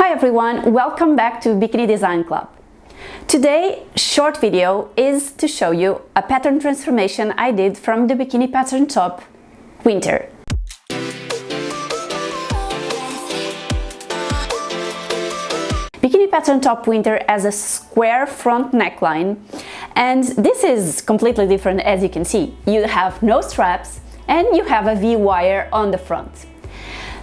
Hi everyone, welcome back to Bikini Design Club. Today, short video is to show you a pattern transformation I did from the bikini pattern top winter. Bikini pattern top winter has a square front neckline, and this is completely different. As you can see, you have no straps and you have a V wire on the front.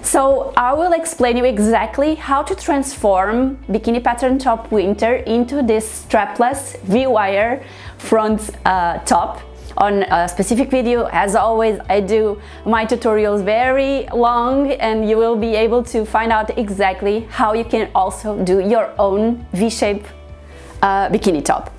So I will explain you exactly how to transform bikini pattern top winter into this strapless V wire front top on a specific video. As always, I do my tutorials very long, and you will be able to find out exactly how you can also do your own V-shape bikini top.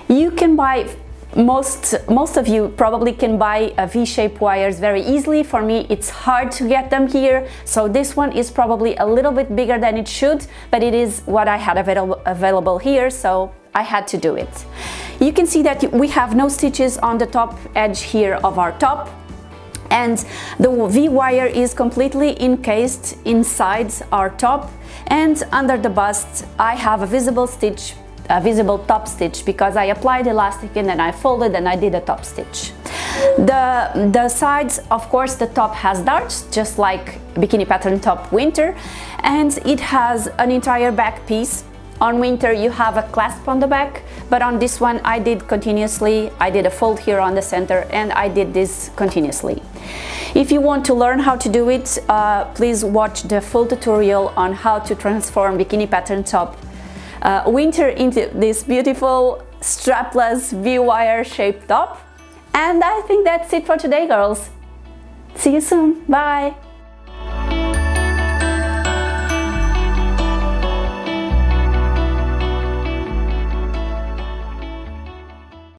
You can buy most of you probably can buy V-shape wires very easily. For me, it's hard to get them here, so this one is probably a little bit bigger than it should, but it is what I had available here, so I had to do it. You can see that we have no stitches on the top edge here of our top, and the V wire is completely encased inside our top, and under the bust I have a visible top stitch because I applied elastic and then I folded and I did a top stitch. The sides, of course, the top has darts just like bikini pattern top winter, and it has an entire back piece. On winter you have a clasp on the back, but on this one I did continuously. I did a fold here on the center and I did this continuously. If you want to learn how to do it, please watch the full tutorial on how to transform bikini pattern top winter into this beautiful strapless V-wire shaped top. And I think that's it for today, girls. See you soon. Bye.